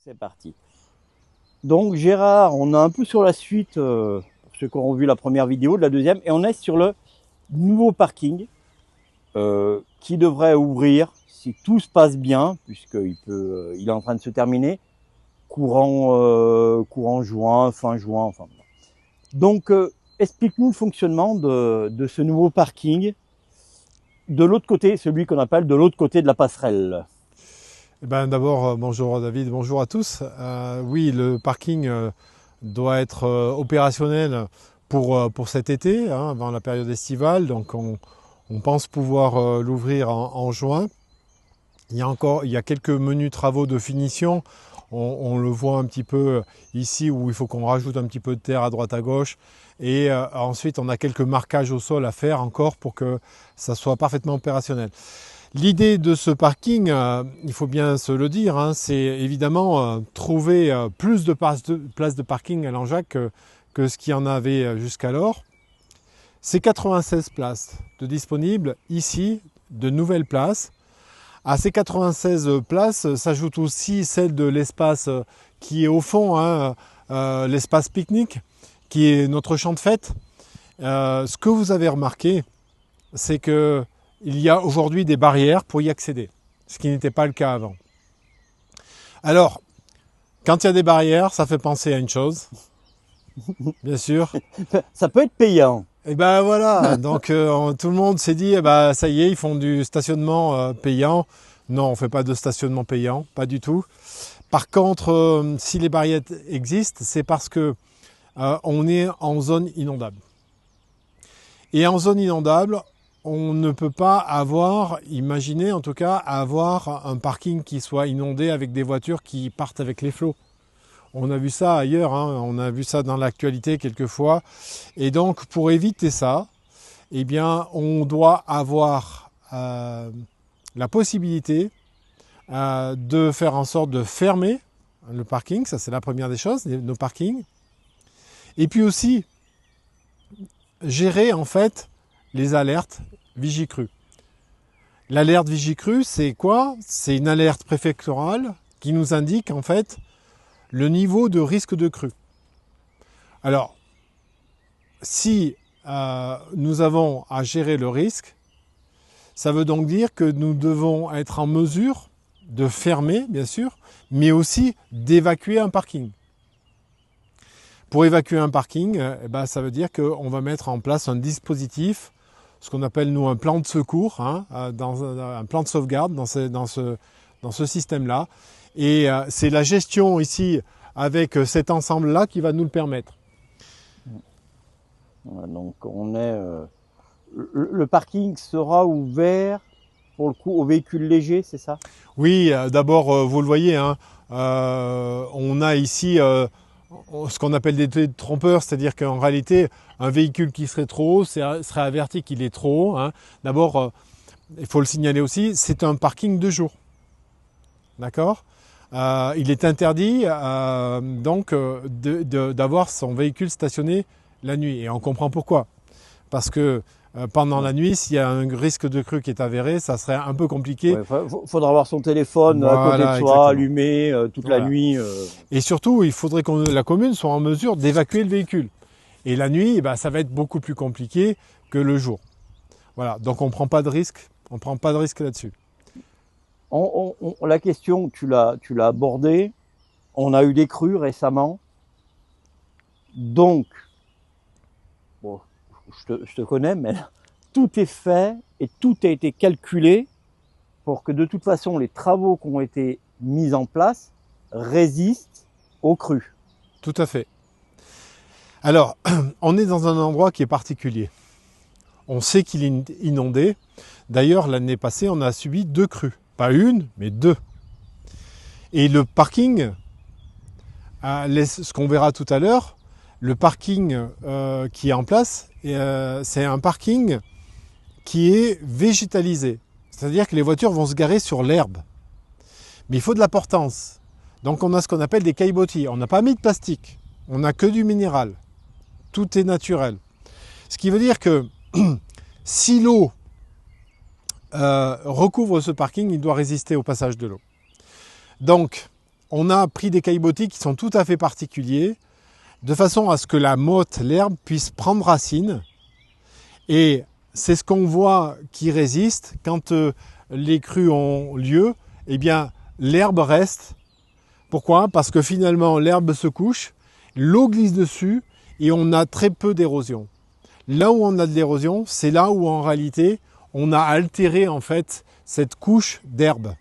C'est parti. Donc Gérard, on est un peu sur la suite, pour ceux qui auront vu la première vidéo, de la deuxième, et on est sur le nouveau parking qui devrait ouvrir si tout se passe bien, puisqu'il il est en train de se terminer, courant juin, fin juin, enfin. Donc explique-nous le fonctionnement de ce nouveau parking de l'autre côté, celui qu'on appelle de l'autre côté de la passerelle. Eh ben, d'abord, bonjour David, bonjour à tous. Oui, le parking doit être opérationnel pour cet été, hein, avant la période estivale. Donc on pense pouvoir l'ouvrir en juin. Il y a quelques menus travaux de finition. On le voit un petit peu ici où il faut qu'on rajoute un petit peu de terre à droite à gauche. Et ensuite, on a quelques marquages au sol à faire encore pour que ça soit parfaitement opérationnel. L'idée de ce parking, il faut bien se le dire, hein, c'est évidemment trouver plus de places de parking à Langeac que ce qu'il y en avait jusqu'alors. C'est 96 places de disponibles ici, de nouvelles places. À ces 96 places s'ajoute aussi celle de l'espace qui est au fond, hein, l'espace pique-nique, qui est notre champ de fête. Ce que vous avez remarqué, c'est que il y a aujourd'hui des barrières pour y accéder, ce qui n'était pas le cas avant. Alors, quand il y a des barrières, ça fait penser à une chose, bien sûr. Ça peut être payant. Et ben voilà, donc tout le monde s'est dit, eh ben, ça y est, ils font du stationnement payant. Non, on ne fait pas de stationnement payant, pas du tout. Par contre, si les barrières existent, c'est parce que on est en zone inondable. Et en zone inondable, on ne peut pas imaginer en tout cas, avoir un parking qui soit inondé avec des voitures qui partent avec les flots. On a vu ça ailleurs, hein, on a vu ça dans l'actualité quelquefois. Et donc, pour éviter ça, eh bien, on doit avoir la possibilité de faire en sorte de fermer le parking. Ça, c'est la première des choses, nos parkings. Et puis aussi, gérer en fait les alertes Vigicru. L'alerte Vigicru, c'est quoi? C'est une alerte préfectorale qui nous indique en fait le niveau de risque de crue. Alors, si nous avons à gérer le risque, ça veut donc dire que nous devons être en mesure de fermer, bien sûr, mais aussi d'évacuer un parking. Pour évacuer un parking, eh ben, ça veut dire qu'on va mettre en place un dispositif, ce qu'on appelle nous un plan de secours, hein, un plan de sauvegarde dans ce système-là. Et c'est la gestion ici avec cet ensemble-là qui va nous le permettre. Donc le parking sera ouvert pour le coup aux véhicules légers, c'est ça? Oui, d'abord vous le voyez, hein, on a ici ce qu'on appelle des trompeurs, c'est-à-dire qu'en réalité un véhicule qui serait trop haut serait averti qu'il est trop haut, hein. D'abord, il faut le signaler aussi, c'est un parking de jour. D'accord ? Il est interdit d'avoir son véhicule stationné la nuit. Et on comprend pourquoi. Parce que pendant la nuit, s'il y a un risque de crue qui est avéré, ça serait un peu compliqué. Ouais, faudra avoir son téléphone à côté de soi, exactement. allumé toute la nuit. Et surtout, il faudrait que la commune soit en mesure d'évacuer le véhicule. Et la nuit, ça va être beaucoup plus compliqué que le jour. Voilà, donc on ne prend pas de risque. On prend pas de risque là-dessus. La question, tu l'as abordée. On a eu des crues récemment. Donc, bon, je te connais, mais tout est fait et tout a été calculé pour que de toute façon les travaux qui ont été mis en place résistent aux crues. Tout à fait. Alors, on est dans un endroit qui est particulier. On sait qu'il est inondé. D'ailleurs, l'année passée, on a subi 2 crues. Pas une, mais 2. Et le parking, ce qu'on verra tout à l'heure, le parking qui est en place, c'est un parking qui est végétalisé. C'est-à-dire que les voitures vont se garer sur l'herbe. Mais il faut de la portance. Donc on a ce qu'on appelle des caillebotis. On n'a pas mis de plastique. On n'a que du minéral. Tout est naturel. Ce qui veut dire que si l'eau recouvre ce parking, il doit résister au passage de l'eau. Donc, on a pris des caillebotis qui sont tout à fait particuliers, de façon à ce que la motte, l'herbe, puisse prendre racine. Et c'est ce qu'on voit qui résiste. Quand les crues ont lieu, eh bien, l'herbe reste. Pourquoi? Parce que finalement, l'herbe se couche, l'eau glisse dessus et on a très peu d'érosion. Là où on a de l'érosion, c'est là où en réalité, on a altéré en fait cette couche d'herbe.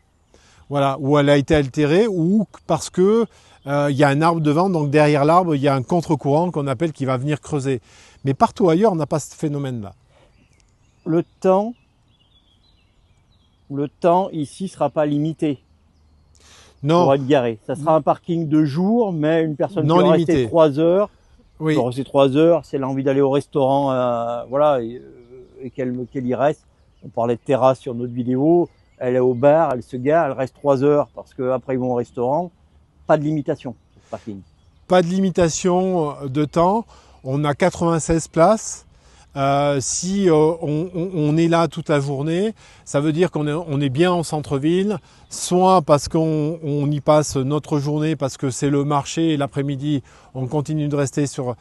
Voilà, où elle a été altérée ou parce que il y a un arbre devant, donc derrière l'arbre, il y a un contre-courant qu'on appelle qui va venir creuser. Mais partout ailleurs, on n'a pas ce phénomène-là. Le temps ici sera pas limité Non, pour être garé. Ça sera un parking de jour, mais une personne Non qui va limité. rester 3 heures, oui, pour rester 3 heures, si elle a envie d'aller au restaurant, voilà, et qu'elle y reste. On parlait de terrasse sur notre vidéo. Elle est au bar, elle se gare, elle reste 3 heures parce qu'après ils vont au restaurant. Pas de limitation sur ce parking. pas de limitation de temps. On a 96 places. Si on est là toute la journée, ça veut dire qu'on est bien en centre-ville, soit parce qu'on y passe notre journée, parce que c'est le marché et l'après-midi, on continue de rester sur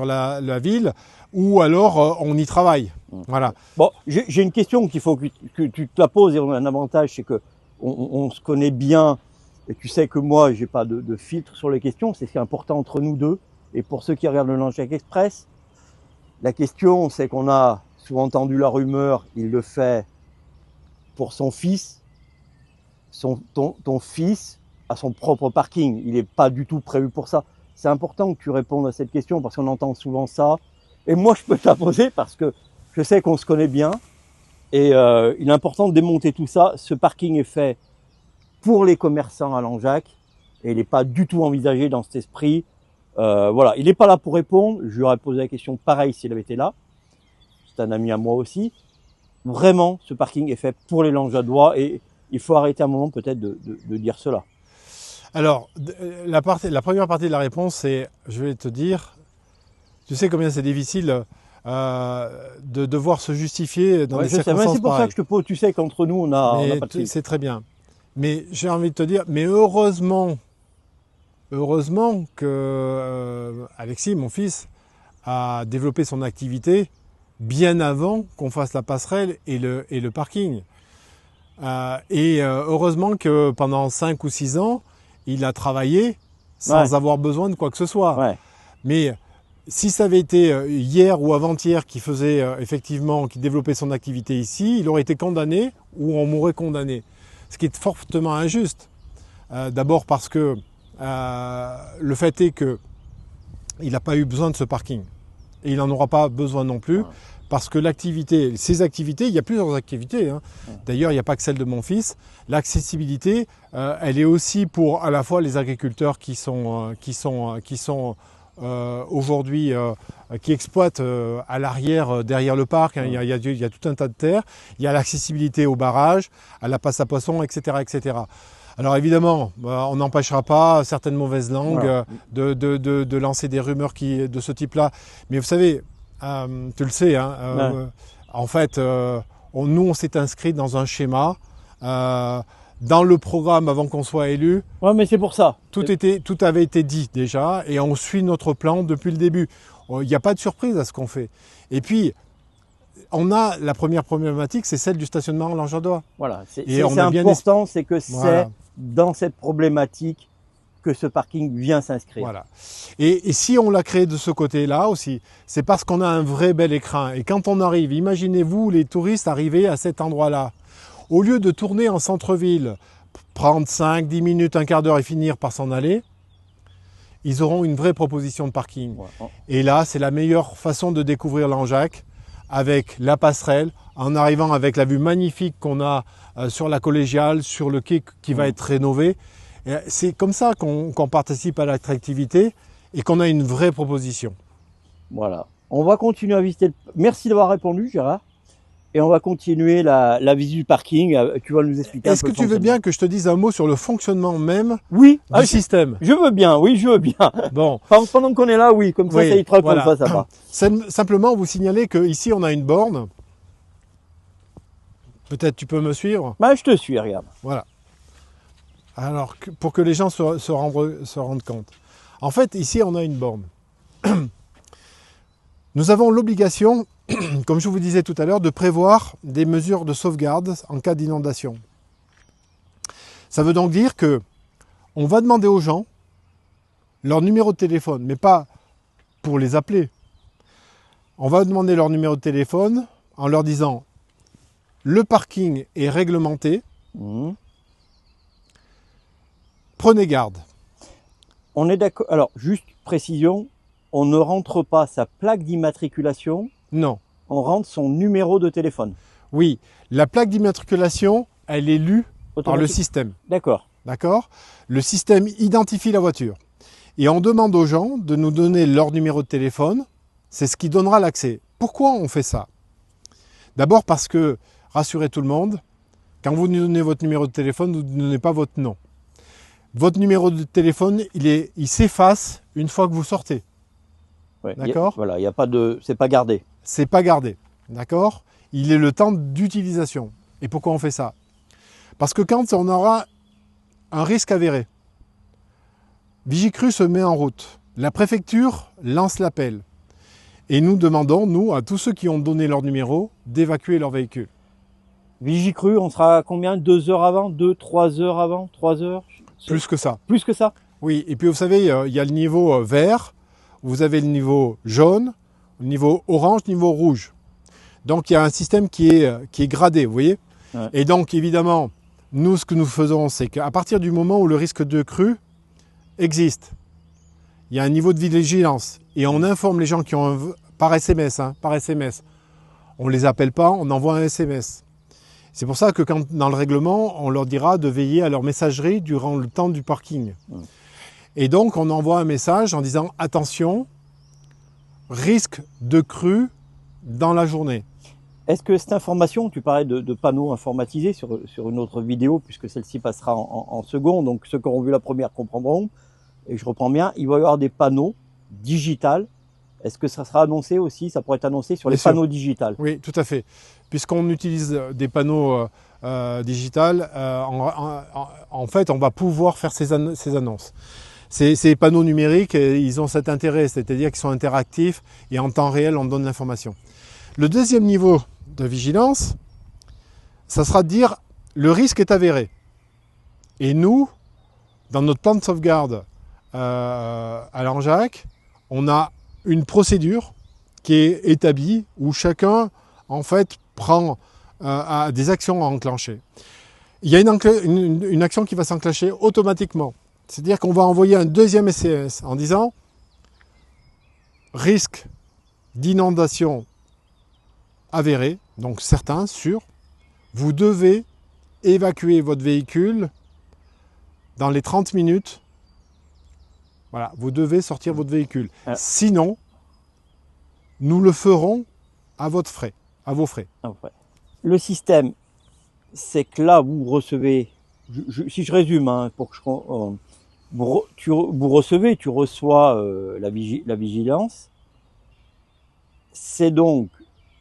la ville, ou alors on y travaille. Voilà. Bon, j'ai une question qu'il faut que tu te la poses, et on a un avantage, c'est que on se connaît bien, et tu sais que moi, j'ai pas de filtre sur les questions, c'est ce qui est important entre nous deux. Et pour ceux qui regardent le Langevin Express, la question, c'est qu'on a souvent entendu la rumeur, il le fait pour son fils. Ton fils a son propre parking, il n'est pas du tout prévu pour ça. C'est important que tu répondes à cette question parce qu'on entend souvent ça. Et moi, je peux te la poser parce que je sais qu'on se connaît bien. Et il est important de démonter tout ça. Ce parking est fait pour les commerçants à Langeac et il n'est pas du tout envisagé dans cet esprit. Voilà, il n'est pas là pour répondre. Je lui aurais posé la question pareil s'il avait été là. C'est un ami à moi aussi. Vraiment, ce parking est fait pour les Langeadois et il faut arrêter un moment peut-être de dire cela. Alors, la première partie de la réponse, c'est, je vais te dire, tu sais combien c'est difficile de devoir se justifier dans des circonstances pareilles. C'est pour ça que je te pose, tu sais qu'entre nous, on n'a pas de c'est très bien. Mais j'ai envie de te dire, mais heureusement que Alexis, mon fils, a développé son activité bien avant qu'on fasse la passerelle et le parking. Heureusement que pendant 5 ou 6 ans, il a travaillé sans avoir besoin de quoi que ce soit. Ouais. Mais si ça avait été hier ou avant-hier qui faisait effectivement, qui développait son activité ici, il aurait été condamné ou on m'aurait condamné. Ce qui est fortement injuste. D'abord parce que le fait est que il n'a pas eu besoin de ce parking. Et il n'en aura pas besoin non plus. Parce que ces activités, il y a plusieurs activités. Hein. D'ailleurs, il n'y a pas que celle de mon fils. L'accessibilité, elle est aussi pour à la fois les agriculteurs qui sont aujourd'hui, qui exploitent à l'arrière, derrière le parc. Hein. Il y a tout un tas de terres. Il y a l'accessibilité au barrage, à la passe à poissons, etc., etc. Alors évidemment, on n'empêchera pas certaines mauvaises langues de lancer des rumeurs de ce type-là. Mais vous savez, tu le sais, hein, en fait, nous on s'est inscrit dans un schéma, dans le programme avant qu'on soit élu. Ouais, mais c'est pour ça. Tout avait été dit déjà, et on suit notre plan depuis le début. Il n'y a pas de surprise à ce qu'on fait. Et puis, on a la première problématique, c'est celle du stationnement Langeadois. Voilà, c'est important, c'est que c'est dans cette problématique que ce parking vient s'inscrire. Voilà. Et si on l'a créé de ce côté-là aussi, c'est parce qu'on a un vrai bel écrin. Et quand on arrive, imaginez-vous les touristes arriver à cet endroit-là. Au lieu de tourner en centre-ville, prendre 5, 10 minutes, un quart d'heure et finir par s'en aller, ils auront une vraie proposition de parking. Ouais. Et là, c'est la meilleure façon de découvrir Langeac, avec la passerelle, en arrivant avec la vue magnifique qu'on a sur la collégiale, sur le quai qui va être rénové. C'est comme ça qu'on participe à l'attractivité et qu'on a une vraie proposition. Voilà. On va continuer à visiter. Merci d'avoir répondu, Gérard. Et on va continuer la visite du parking. Tu vas nous expliquer. Est-ce que tu veux bien que je te dise un mot sur le fonctionnement même du système? Je veux bien, oui, je veux bien. Bon. Pendant qu'on est là, oui, comme ça, ça y traque comme ça va. Simplement vous signaler qu'ici, on a une borne. Peut-être tu peux me suivre? Bah, je te suis, regarde. Voilà. Alors, pour que les gens se rendent compte. En fait, ici, on a une borne. Nous avons l'obligation, comme je vous disais tout à l'heure, de prévoir des mesures de sauvegarde en cas d'inondation. Ça veut donc dire que on va demander aux gens leur numéro de téléphone, mais pas pour les appeler. On va demander leur numéro de téléphone en leur disant le parking est réglementé, prenez garde. On est d'accord. Alors, juste précision, on ne rentre pas sa plaque d'immatriculation, Non. on rentre son numéro de téléphone. Oui, la plaque d'immatriculation, elle est lue par le système. D'accord. D'accord ? Le système identifie la voiture. Et on demande aux gens de nous donner leur numéro de téléphone. C'est ce qui donnera l'accès. Pourquoi on fait ça? D'abord parce que, rassurez tout le monde, quand vous nous donnez votre numéro de téléphone, vous ne donnez pas votre nom. Votre numéro de téléphone, il s'efface une fois que vous sortez. Ouais, D'accord ? Voilà, il n'y a pas de. C'est pas gardé. C'est pas gardé. D'accord ? Il est le temps d'utilisation. Et pourquoi on fait ça? Parce que quand on aura un risque avéré, Vigicru se met en route. La préfecture lance l'appel. Et nous demandons, nous, à tous ceux qui ont donné leur numéro, d'évacuer leur véhicule. Vigicru, on sera à combien? 2 heures avant? 3 heures avant? 3 heures? Plus que ça. Plus que ça? Oui, et puis vous savez, il y a le niveau vert, vous avez le niveau jaune, le niveau orange, le niveau rouge. Donc il y a un système qui est gradé, vous voyez. Ouais. Et donc évidemment, nous, ce que nous faisons, c'est qu'à partir du moment où le risque de crue existe, il y a un niveau de vigilance et on informe les gens qui ont par SMS, par SMS. On ne les appelle pas, on envoie un SMS. C'est pour ça que dans le règlement, on leur dira de veiller à leur messagerie durant le temps du parking. Et donc, on envoie un message en disant « Attention, risque de crue dans la journée ». Est-ce que cette information, tu parlais de panneaux informatisés sur une autre vidéo, puisque celle-ci passera en second, donc ceux qui auront vu la première comprendront, et je reprends bien, il va y avoir des panneaux digitales. Est-ce que ça sera annoncé aussi, ça pourrait être annoncé sur les panneaux digitales? Oui, tout à fait. Puisqu'on utilise des panneaux digitales, en fait, on va pouvoir faire ces annonces. Ces panneaux numériques, ils ont cet intérêt, c'est-à-dire qu'ils sont interactifs et en temps réel, on donne l'information. Le deuxième niveau de vigilance, ça sera de dire le risque est avéré. Et nous, dans notre plan de sauvegarde à Langeac, on a une procédure qui est établie où chacun, en fait, prend des actions à enclencher. Il y a une action qui va s'enclencher automatiquement. C'est-à-dire qu'on va envoyer un deuxième SMS en disant risque d'inondation avéré, donc certain, sûr, vous devez évacuer votre véhicule dans les 30 minutes. Voilà, vous devez sortir votre véhicule. Sinon, nous le ferons à votre frais, à vos frais. Le système, c'est que là, vous recevez, si je résume, pour que tu reçois la vigilance. C'est donc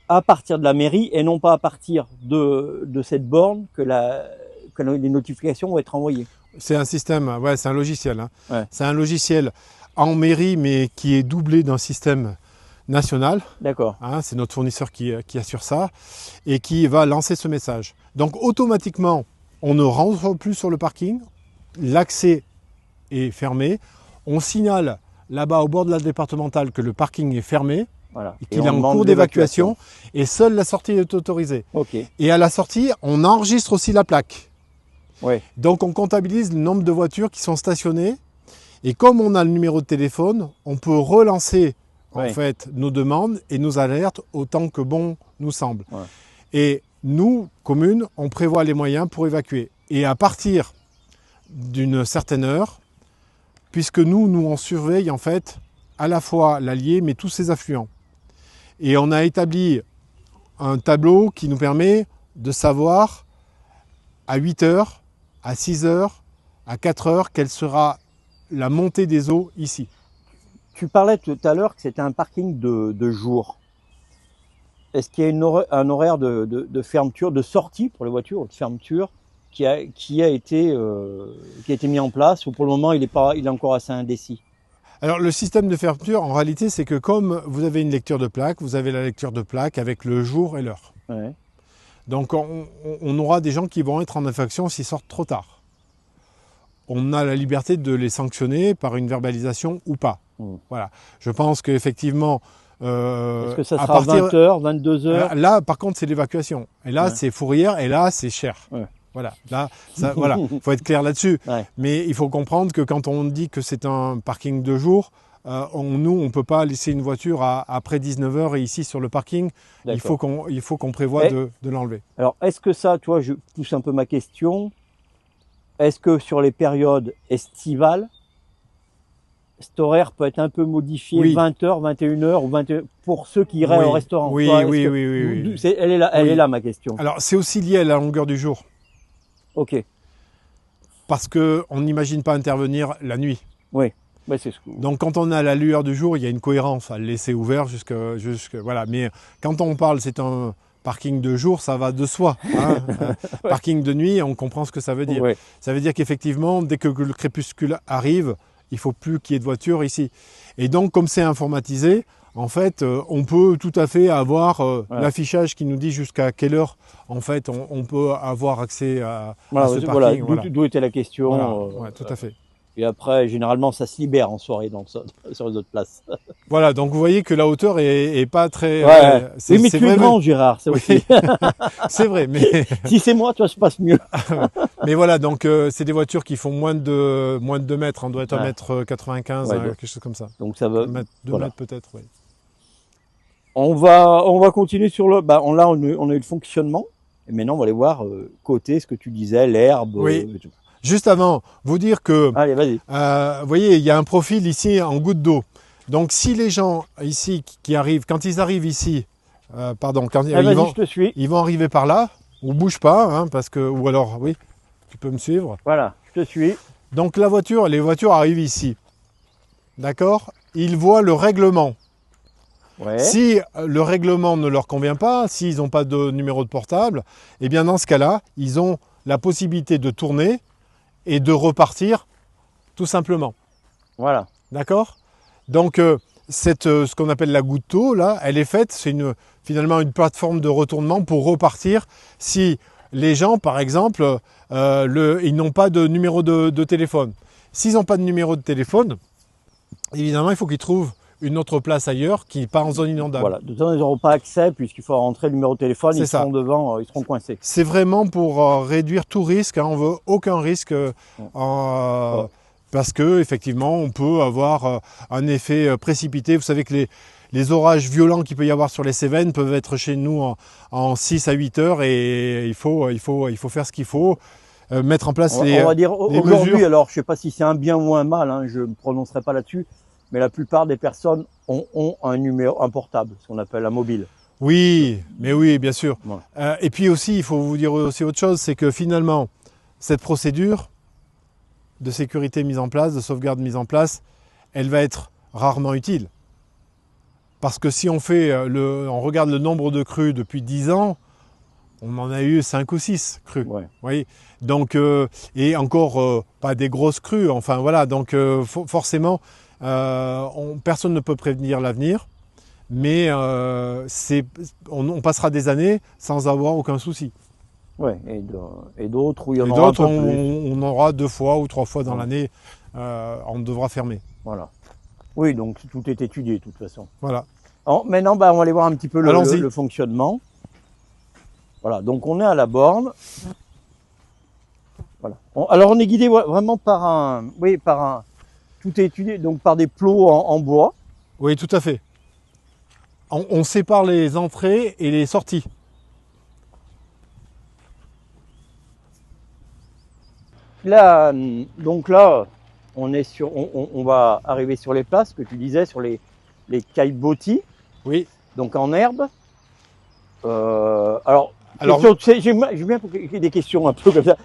à partir de la mairie et non pas à partir de cette borne que les notifications vont être envoyées. C'est un système, ouais, c'est un logiciel. Ouais. C'est un logiciel en mairie, mais qui est doublé d'un système national. D'accord. C'est notre fournisseur qui assure ça et qui va lancer ce message. Donc automatiquement, on ne rentre plus sur le parking, l'accès est fermé, on signale là-bas au bord de la départementale que le parking est fermé, voilà, et qu'il est en cours d'évacuation et seule la sortie est autorisée. Okay. Et à la sortie, on enregistre aussi la plaque. Ouais. Donc on comptabilise le nombre de voitures qui sont stationnées et comme on a le numéro de téléphone, on peut relancer en fait nos demandes et nos alertes autant que bon nous semble. Ouais. Et nous, commune, on prévoit les moyens pour évacuer. Et à partir d'une certaine heure, puisque nous on surveille en fait à la fois l'Allier mais tous ses affluents. Et on a établi un tableau qui nous permet de savoir à 8 heures, à 6 heures, à 4 heures, quelle sera la montée des eaux ici. Tu parlais tout à l'heure que c'était un parking de jour. Est-ce qu'il y a un horaire de fermeture, de sortie pour les voitures, ou de fermeture qui a été mis en place, ou pour le moment il est encore assez indécis? Alors le système de fermeture, en réalité, c'est que comme vous avez une lecture de plaque, vous avez la lecture de plaque avec le jour et l'heure. Ouais. Donc on aura des gens qui vont être en infraction s'ils sortent trop tard. On a la liberté de les sanctionner par une verbalisation ou pas. Voilà. Je pense qu'effectivement... Est-ce que ça sera 20h, 22h? Là, par contre, c'est l'évacuation. Et là, c'est fourrière, et là, c'est cher. Ouais. Voilà, là, voilà, faut être clair là-dessus. Ouais. Mais il faut comprendre que quand on dit que c'est un parking de jour, nous, on ne peut pas laisser une voiture après 19h et ici sur le parking. Il faut qu'on prévoie de l'enlever. Alors, est-ce que ça, tu vois, je pousse un peu ma question. Est-ce que sur les périodes estivales, cet horaire peut être un peu modifié, oui. 20h, 21h ou 21h pour ceux qui iraient au restaurant? Oui, toi, oui. Elle est là ma question. Alors, c'est aussi lié à la longueur du jour. Ok. Parce qu'on n'imagine pas intervenir la nuit. Oui. Ouais, c'est ce que... Donc, quand on a la lueur du jour, il y a une cohérence à le laisser ouvert jusque voilà. Mais quand on parle, c'est un parking de jour, ça va de soi. Hein. Ouais. Parking de nuit, on comprend ce que ça veut dire. Ouais. Ça veut dire qu'effectivement, dès que le crépuscule arrive, il ne faut plus qu'il y ait de voiture ici. Et donc, comme c'est informatisé, en fait, on peut tout à fait avoir l'affichage qui nous dit jusqu'à quelle heure, en fait, on peut avoir accès à ce parking. Voilà. D'où était la question. Voilà, tout à fait. Et après, généralement, ça se libère en soirée sur les autres places. Voilà, donc vous voyez que la hauteur est pas très... Ouais. Oui, mais tu es grand, Gérard, ça aussi. C'est vrai, mais... Si c'est moi, toi, ça passe mieux. Mais voilà, donc c'est des voitures qui font moins de 2 mètres. On doit être 1m95, quelque chose comme ça. Donc ça va... 2 mètres peut-être, oui. On va continuer sur le... Là, on a eu le fonctionnement. Et maintenant, on va aller voir côté, ce que tu disais, l'herbe. Oui. Juste avant, vous dire que... Allez, vas-y. Vous voyez, il y a un profil ici en goutte d'eau. Donc, si les gens ici qui arrivent, quand ils arrivent ici, ils vont arriver par là, ou bouge pas, hein, parce que... Ou alors, oui, tu peux me suivre. Voilà, je te suis. Donc, les voitures arrivent ici. D'accord? Ils voient le règlement. Ouais. Si le règlement ne leur convient pas, s'ils n'ont pas de numéro de portable, eh bien dans ce cas-là, ils ont la possibilité de tourner et de repartir tout simplement. Voilà. D'accord? Donc ce qu'on appelle la goutte d'eau, là, elle est faite, c'est finalement une plateforme de retournement pour repartir si les gens, par exemple, ils n'ont pas de numéro de téléphone. S'ils n'ont pas de numéro de téléphone, évidemment, il faut qu'ils trouvent une autre place ailleurs qui n'est pas en zone inondable. Voilà, de toute façon, ils n'auront pas accès puisqu'il faut rentrer le numéro de téléphone, ils seront devant, ils seront coincés. C'est vraiment pour réduire tout risque, hein, on veut aucun risque parce que effectivement on peut avoir un effet précipité. Vous savez que les orages violents qu'il peut y avoir sur les Cévennes peuvent être chez nous en 6 à 8 heures et il faut faire ce qu'il faut. Mettre en place on va dire aujourd'hui, alors je ne sais pas si c'est un bien ou un mal, hein, je ne me prononcerai pas là-dessus, mais la plupart des personnes ont un portable, ce qu'on appelle un mobile. Oui, mais oui, bien sûr. Ouais. Et puis aussi, il faut vous dire aussi autre chose, c'est que finalement, cette procédure de sécurité mise en place, de sauvegarde mise en place, elle va être rarement utile. Parce que si on regarde le nombre de crues depuis 10 ans, on en a eu 5 ou 6 crues. Ouais. Vous voyez, donc, et encore pas des grosses crues. Enfin voilà, donc forcément, personne ne peut prévenir l'avenir, mais on passera des années sans avoir aucun souci. Oui, et d'autres où il y en aura un peu plus. On aura 2 fois ou 3 fois dans l'année, on devra fermer. Voilà. Oui, donc tout est étudié de toute façon. Voilà. Alors, maintenant, on va aller voir un petit peu le fonctionnement. Voilà, donc on est à la borne. Voilà. Alors on est guidé vraiment par tout est étudié, donc par des plots en bois. Oui, tout à fait. On sépare les entrées et les sorties. Là, donc là, on va arriver sur les places que tu disais, sur les caillebotis. Oui. Donc en herbe. Alors tu sais, j'ai bien des questions un peu comme ça.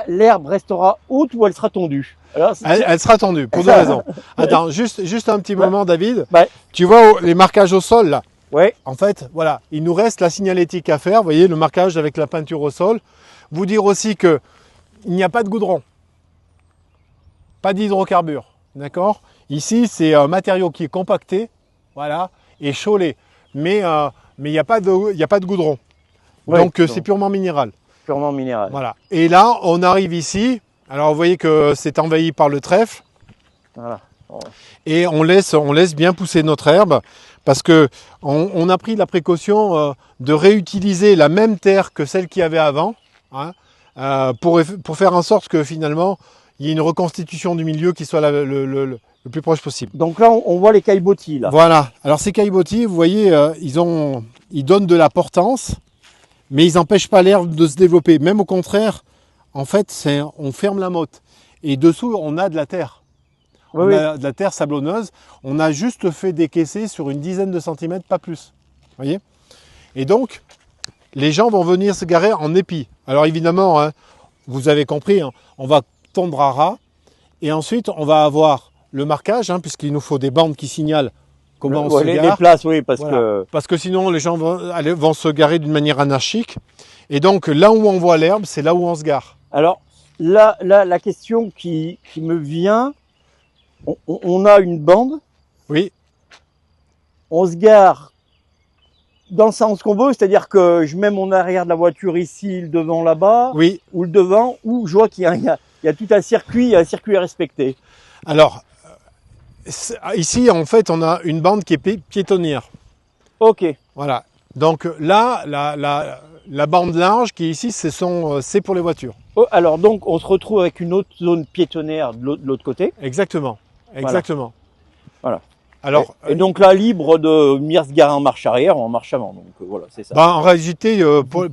L'herbe restera haute ou elle sera tondue? Alors, elle sera tondue, pour 2 raisons. Attends, juste un petit moment, David. Ouais. Tu vois les marquages au sol, là? Ouais. En fait, voilà, il nous reste la signalétique à faire. Vous voyez, le marquage avec la peinture au sol. Vous dire aussi que il n'y a pas de goudron, pas d'hydrocarbures, d'accord? Ici, c'est un matériau qui est compacté, voilà, et chaulé, mais il n'y a pas de goudron. Ouais, Donc c'est purement minéral. purement minéral. Voilà. Et là, on arrive ici. Alors vous voyez que c'est envahi par le trèfle. Voilà. Et on laisse bien pousser notre herbe parce que on a pris la précaution de réutiliser la même terre que celle qu'il y avait avant, hein, pour faire en sorte que finalement il y ait une reconstitution du milieu qui soit le plus proche possible. Donc là, on voit les caillebotis là. Voilà. Alors ces caillebotis, vous voyez, ils donnent de la portance, mais ils n'empêchent pas l'herbe de se développer. Même au contraire, en fait, on ferme la motte. Et dessous, on a de la terre. Oui, On oui. a de la terre sablonneuse. On a juste fait décaisser sur une dizaine de centimètres, pas plus. Vous voyez? Et donc, les gens vont venir se garer en épi. Alors évidemment, hein, vous avez compris, hein, on va tondre à ras. Et ensuite, on va avoir le marquage, hein, puisqu'il nous faut des bandes qui signalent comment on se Les gare. places, oui, parce Voilà. que... Parce que sinon, les gens vont se garer d'une manière anarchique. Et donc, là où on voit l'herbe, c'est là où on se gare. Alors, là, la question qui me vient, on a une bande, Oui, on se gare dans le sens qu'on veut, c'est-à-dire que je mets mon arrière de la voiture ici, le devant là-bas, oui. ou le devant, ou je vois qu'il y a tout un circuit à respecter. Alors, ici, en fait, on a une bande qui est piétonnière. Ok, Voilà. Donc là, la bande large qui est ici, c'est pour les voitures. Oh, alors donc on se retrouve avec une autre zone piétonnaire de l'autre côté. Exactement. Exactement. Voilà. Alors, Et donc là, libre de venir se garer en marche arrière ou en marche avant. Donc voilà, c'est ça. en réalité,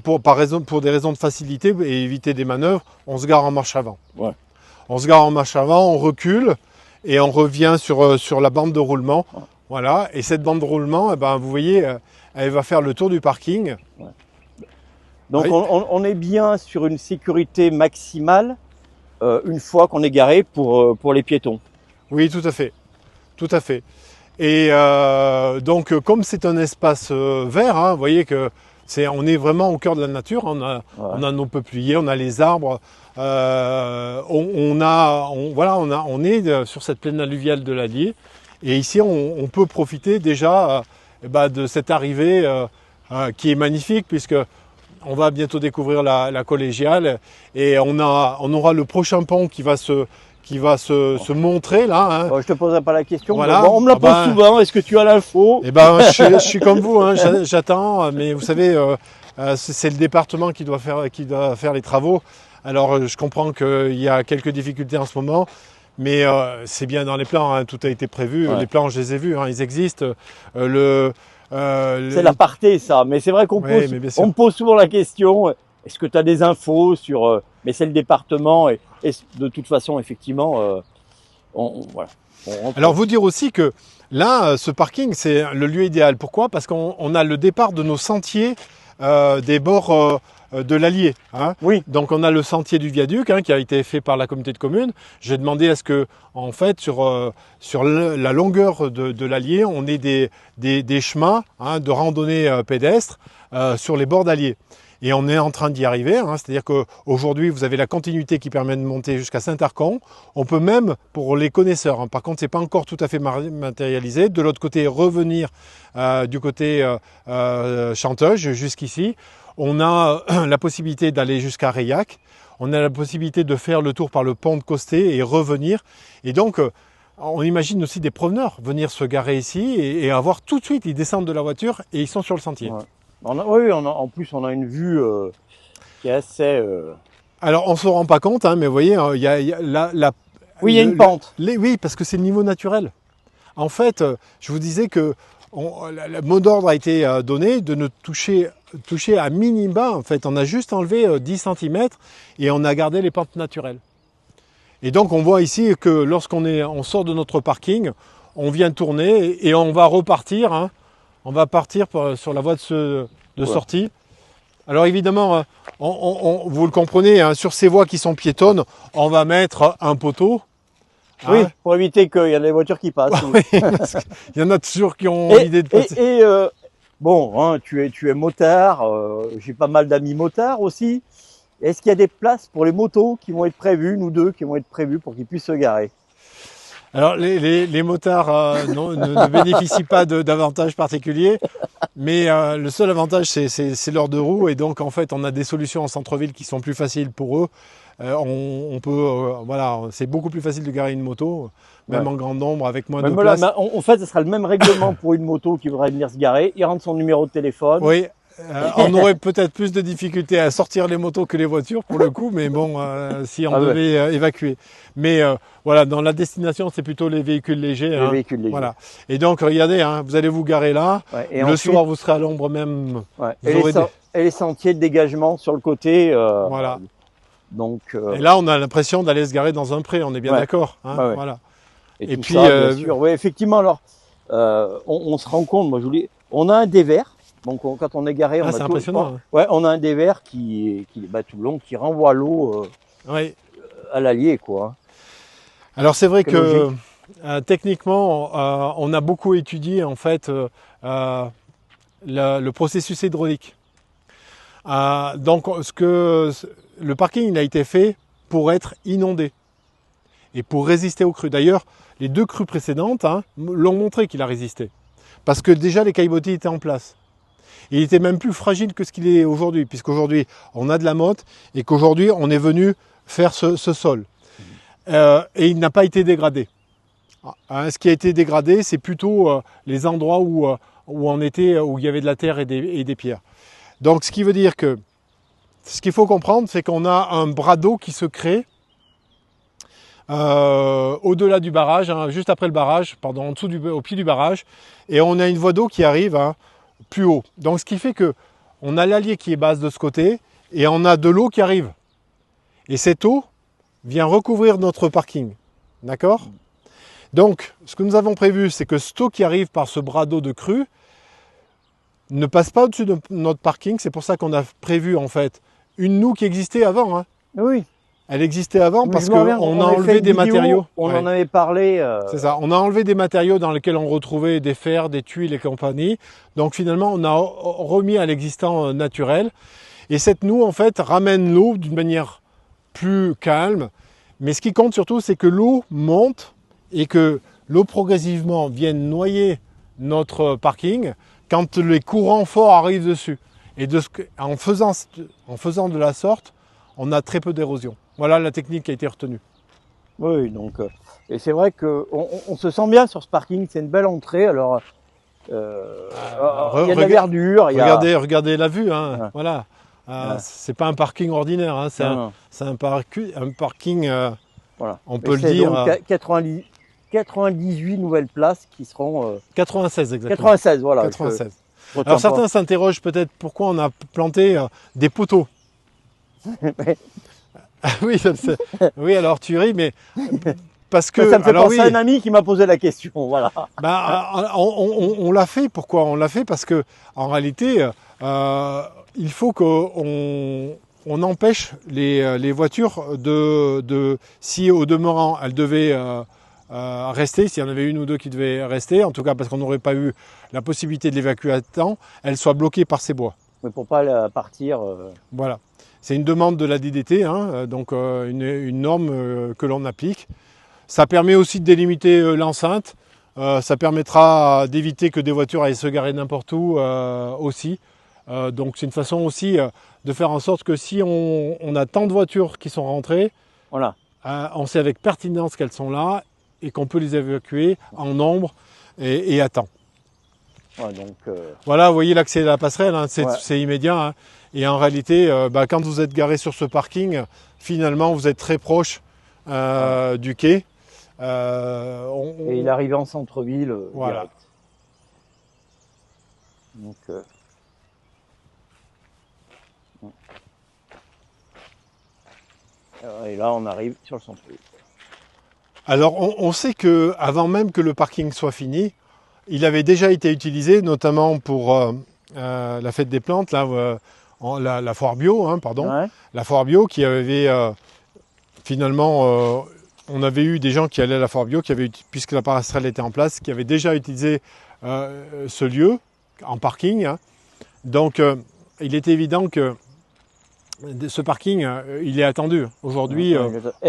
pour des raisons de facilité et éviter des manœuvres, on se gare en marche avant. Ouais. On se gare en marche avant, on recule et on revient sur la bande de roulement. Ouais. Voilà. Et cette bande de roulement, eh ben, vous voyez, elle va faire le tour du parking. Ouais. Donc Oui. on est bien sur une sécurité maximale une fois qu'on est garé pour les piétons. Oui, tout à fait. Tout à fait. Et donc, comme c'est un espace vert, hein, vous voyez que on est vraiment au cœur de la nature. On a nos peupliers, on a les arbres. On est sur cette plaine alluviale de l'Allier. Et ici, on peut profiter déjà de cette arrivée qui est magnifique puisque on va bientôt découvrir la collégiale et on aura le prochain pont qui va se montrer là. Hein. Bon, je te poserai pas la question. Voilà. Bon, on me la pose souvent. Est-ce que tu as l'info? Eh ben, je suis comme vous, hein, j'attends, mais vous savez, c'est le département qui doit faire les travaux. Alors, je comprends qu'il y a quelques difficultés en ce moment, mais c'est bien dans les plans, hein, tout a été prévu. Ouais. Les plans, je les ai vus, hein, ils existent. C'est l'aparté, ça. Mais c'est vrai qu'on me pose souvent la question. Est-ce que tu as des infos sur... mais c'est le département et de toute façon, effectivement, voilà. Alors, vous dire aussi que là, ce parking, c'est le lieu idéal. Pourquoi? Parce qu'on a le départ de nos sentiers des bords de l'Allier. Hein. Oui. Donc, on a le sentier du viaduc qui a été fait par la communauté de communes. J'ai demandé à ce que, en fait, sur la longueur de l'Allier, on ait des chemins de randonnée pédestre sur les bords d'Allier. Et on est en train d'y arriver, hein, c'est-à-dire qu'aujourd'hui, vous avez la continuité qui permet de monter jusqu'à Saint-Arcon. On peut même, pour les connaisseurs, hein, par contre, c'est pas encore tout à fait matérialisé, de l'autre côté, revenir du côté Chanteuge, jusqu'ici. On a la possibilité d'aller jusqu'à Reillac. On a la possibilité de faire le tour par le pont de Costé et revenir. Et donc, on imagine aussi des promeneurs venir se garer ici et avoir tout de suite, ils descendent de la voiture et ils sont sur le sentier. Ouais. En plus, on a une vue qui est assez... Alors, on ne se rend pas compte, hein, mais vous voyez, il y a Oui, il y a une pente. Oui, parce que c'est le niveau naturel. En fait, je vous disais que le mot d'ordre a été donné de ne toucher à minima. En fait, on a juste enlevé 10 cm et on a gardé les pentes naturelles. Et donc, on voit ici que lorsqu'on sort de notre parking, on vient tourner et on va repartir. Hein, on va partir sur la voie de sortie. Alors évidemment, vous le comprenez, hein, sur ces voies qui sont piétonnes, on va mettre un poteau. Oui, hein. pour éviter qu'il y ait des voitures qui passent. Oui, parce qu'il y en a toujours qui ont l'idée de passer. Bon, hein, tu es motard, j'ai pas mal d'amis motards aussi. Est-ce qu'il y a des places pour les motos qui vont être prévues, nous deux, qui vont être prévues pour qu'ils puissent se garer? Alors les motards ne bénéficient pas d'avantages particuliers, mais le seul avantage c'est leurs deux roues et donc en fait on a des solutions en centre-ville qui sont plus faciles pour eux. On peut voilà, c'est beaucoup plus facile de garer une moto, même en grande ombre avec moins de place. En fait, ce sera le même règlement pour une moto qui voudrait venir se garer. Il rentre son numéro de téléphone. Oui. On aurait peut-être plus de difficultés à sortir les motos que les voitures pour le coup, mais bon, si on devait évacuer. Mais voilà, dans la destination, c'est plutôt les véhicules légers. Les véhicules légers. Voilà. Et donc, regardez, vous allez vous garer là. Et le soir, vous serez à l'ombre même. Et les sentiers de dégagement sur le côté. Voilà. Donc, et là, on a l'impression d'aller se garer dans un pré, on est bien d'accord. Voilà. Et puis, ça, bien sûr. Effectivement, alors, on se rend compte, on a un dévers. Donc quand on est garé, on c'est impressionnant. On a un dévers qui tout le long, qui renvoie l'eau à l'allier, quoi. Alors c'est vrai que techniquement, on a beaucoup étudié en fait le processus hydraulique. Donc le parking il a été fait pour être inondé et pour résister aux crues. D'ailleurs, les 2 crues précédentes l'ont montré qu'il a résisté, parce que déjà les caillebotis étaient en place. Il était même plus fragile que ce qu'il est aujourd'hui, puisqu'aujourd'hui on a de la motte et qu'aujourd'hui on est venu faire ce sol. Et il n'a pas été dégradé. Ce qui a été dégradé, c'est plutôt les endroits où il y avait de la terre et des pierres. Donc ce qui veut dire que ce qu'il faut comprendre, c'est qu'on a un bras d'eau qui se crée au-delà du barrage, juste après le barrage, pardon, au pied du barrage, et on a une voie d'eau qui arrive plus haut. Donc ce qui fait que on a l'allier qui est basse de ce côté et on a de l'eau qui arrive. Et cette eau vient recouvrir notre parking. D'accord? Donc ce que nous avons prévu, c'est que cette eau qui arrive par ce bras d'eau de crue ne passe pas au-dessus de notre parking. C'est pour ça qu'on a prévu en fait une noue qui existait avant. Oui. Elle existait avant parce qu'on a enlevé des matériaux. On en avait parlé. C'est ça. On a enlevé des matériaux dans lesquels on retrouvait des fers, des tuiles et compagnie. Donc finalement, on a remis à l'existant naturel. Et cette noue, en fait, ramène l'eau d'une manière plus calme. Mais ce qui compte surtout, c'est que l'eau monte et que l'eau progressivement vienne noyer notre parking quand les courants forts arrivent dessus. Et en faisant de la sorte, on a très peu d'érosion. Voilà la technique qui a été retenue. Oui, donc, et c'est vrai qu'on se sent bien sur ce parking, c'est une belle entrée. Alors, il y a de la verdure. Regardez la vue, voilà. C'est pas un parking ordinaire, c'est un parking, voilà. On peut le dire. Donc 98 nouvelles places qui seront... 96 exactement. 96, voilà. 96. Alors certains s'interrogent peut-être pourquoi on a planté des poteaux. Oui, oui, alors tu ris, mais parce que ça me fait penser à un ami qui m'a posé la question, voilà. On l'a fait. Pourquoi on l'a fait? Parce que en réalité, il faut qu'on empêche les voitures si au demeurant elles devaient rester, s'il y en avait une ou deux qui devaient rester, en tout cas parce qu'on n'aurait pas eu la possibilité de l'évacuer à temps, elles soient bloquées par ces bois. Mais pour pas partir. Voilà. C'est une demande de la DDT, donc une norme que l'on applique. Ça permet aussi de délimiter l'enceinte. Ça permettra d'éviter que des voitures aillent se garer n'importe où aussi. Donc c'est une façon aussi de faire en sorte que si on a tant de voitures qui sont rentrées, voilà. On sait avec pertinence qu'elles sont là et qu'on peut les évacuer en nombre et à temps. Ouais, donc, voilà, vous voyez l'accès à la passerelle, c'est immédiat. Et en réalité, quand vous êtes garé sur ce parking, finalement, vous êtes très proche du quai. Et il est arrivé en centre-ville. Voilà. Donc, et là, on arrive sur le centre-ville. Alors, on sait que avant même que le parking soit fini, il avait déjà été utilisé, notamment pour la fête des plantes, la foire bio, la foire bio qui avait finalement, on avait eu des gens qui allaient à la foire bio, puisque la passerelle était en place, qui avaient déjà utilisé ce lieu en parking. Donc, il était évident que Ce parking, il est attendu. Aujourd'hui,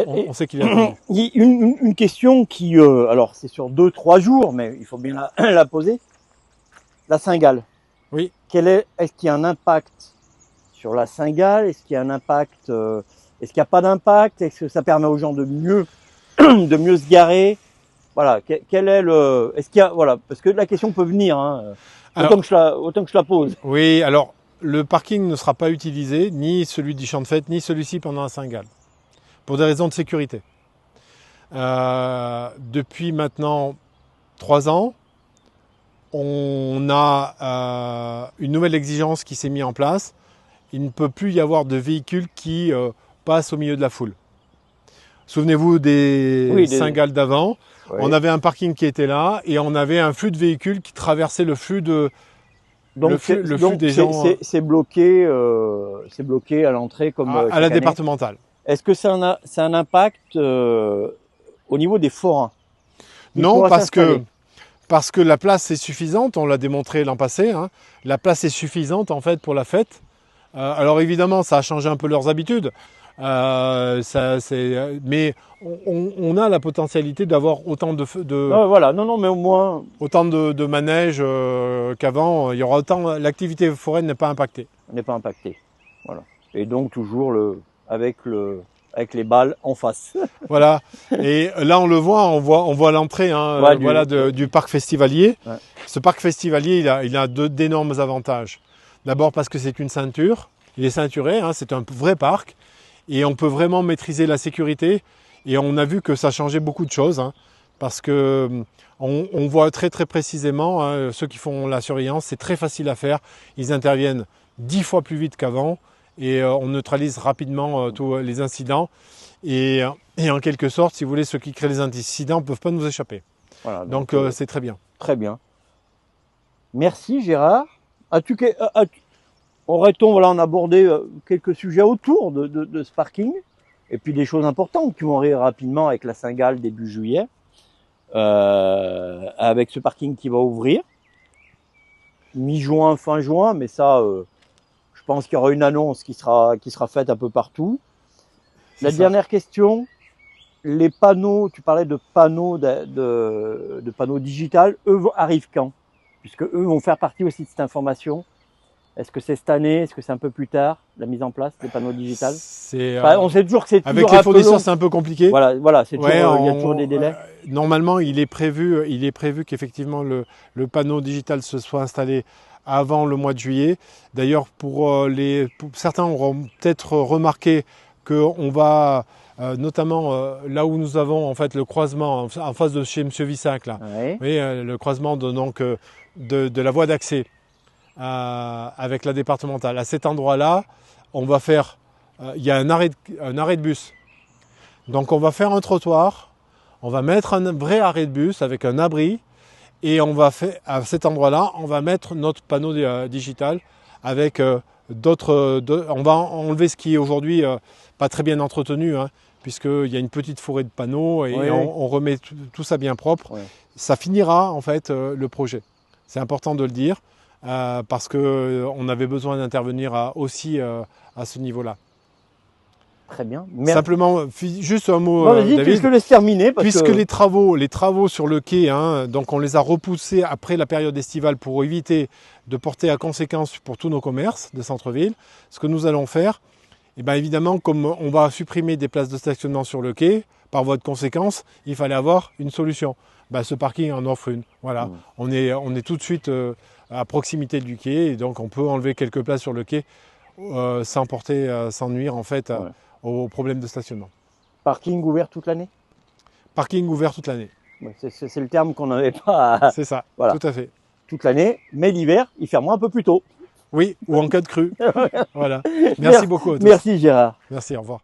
on sait qu'il est attendu. Il y a une question qui, alors c'est sur 2-3 jours, mais il faut bien la poser. La Saint-Gall. Oui. Est-ce qu'il y a un impact sur la Saint-Gall? Est-ce qu'il y a un impact? Est-ce qu'il n'y a pas d'impact? Est-ce que ça permet aux gens de mieux se garer? Voilà. Quel est le? Est-ce qu'il y a, voilà, parce que la question peut venir. Hein, autant que je la pose. Oui. Alors, le parking ne sera pas utilisé, ni celui du champ de fête, ni celui-ci pendant la Saint-Gall, pour des raisons de sécurité. Depuis maintenant 3 ans, on a une nouvelle exigence qui s'est mise en place. Il ne peut plus y avoir de véhicules qui passent au milieu de la foule. Souvenez-vous des Saint-Gall d'avant. Oui. On avait un parking qui était là et on avait un flux de véhicules qui traversait le flux de... Donc, le flux des gens. C'est bloqué à l'entrée comme à la départementale. Est-ce que c'est un impact au niveau des forains? Non, parce que la place est suffisante, on l'a démontré l'an passé, hein. La place est suffisante en fait pour la fête. Alors évidemment, ça a changé un peu leurs habitudes, mais on a la potentialité d'avoir autant voilà, non, mais au moins autant de manèges qu'avant. Il y aura autant, l'activité foraine n'est pas impactée. N'est pas impactée, voilà. Et donc toujours avec les balles en face. Voilà. Et là, on le voit, on voit l'entrée, hein, ouais, voilà, du parc festivalier. Ouais. Ce parc festivalier, il a d'énormes avantages. D'abord parce que c'est une ceinture. Il est ceinturé, hein, c'est un vrai parc. Et on peut vraiment maîtriser la sécurité. Et on a vu que ça changeait beaucoup de choses. Hein, parce que on voit très très précisément, hein, ceux qui font la surveillance, c'est très facile à faire. Ils interviennent 10 fois plus vite qu'avant. Et on neutralise rapidement tous les incidents. Et en quelque sorte, si vous voulez, ceux qui créent les incidents ne peuvent pas nous échapper. Voilà, donc c'est très bien. Très bien. Merci Gérard. Aurait-on a abordé quelques sujets autour de ce parking et puis des choses importantes qui vont arriver rapidement avec la Saint-Gall début juillet, avec ce parking qui va ouvrir mi-juin, fin juin, mais ça... je pense qu'il y aura une annonce qui sera faite un peu partout. La dernière question, les panneaux, tu parlais de panneaux de panneaux digitales, eux arrivent quand? Puisque eux vont faire partie aussi de cette information. Est-ce que c'est cette année? Est-ce que c'est un peu plus tard, la mise en place des panneaux digitales? On sait toujours que c'est toujours avec les fournisseurs, c'est un peu compliqué. Voilà, c'est toujours, il y a toujours des délais. Normalement, il est prévu qu'effectivement le panneau digital se soit installé avant le mois de juillet. D'ailleurs, pour certains auront peut-être remarqué qu'on va, notamment là où nous avons en fait le croisement en face de chez Monsieur Vissac, là, oui. Vous voyez, le croisement de la voie d'accès avec la départementale. À cet endroit-là, on va faire, il y a un arrêt de bus. Donc on va faire un trottoir, on va mettre un vrai arrêt de bus avec un abri. Et on va faire, à cet endroit-là, on va mettre notre panneau digital avec on va enlever ce qui est aujourd'hui pas très bien entretenu, hein, puisqu'il y a une petite forêt de panneaux et oui, on remet tout ça bien propre. Oui. Ça finira en fait le projet. C'est important de le dire parce qu'on avait besoin d'intervenir aussi à ce niveau-là. Très bien. Merci. Simplement, juste un mot, David. Puis je te laisse terminer. Puisque les travaux sur le quai, hein, donc on les a repoussés après la période estivale pour éviter de porter à conséquence pour tous nos commerces de centre-ville. Ce que nous allons faire, et bien évidemment, comme on va supprimer des places de stationnement sur le quai, par voie de conséquence, il fallait avoir une solution. Ben, ce parking en offre une. Voilà. On est tout de suite à proximité du quai, et donc on peut enlever quelques places sur le quai sans nuire en fait. Au problème de stationnement. Parking ouvert toute l'année? Parking ouvert toute l'année. C'est le terme qu'on n'avait pas. C'est ça, voilà. Tout à fait. Toute l'année, mais l'hiver, il fermera un peu plus tôt. Oui, ou en cas de crue. Voilà. Merci beaucoup à tous. Merci Gérard. Merci, au revoir.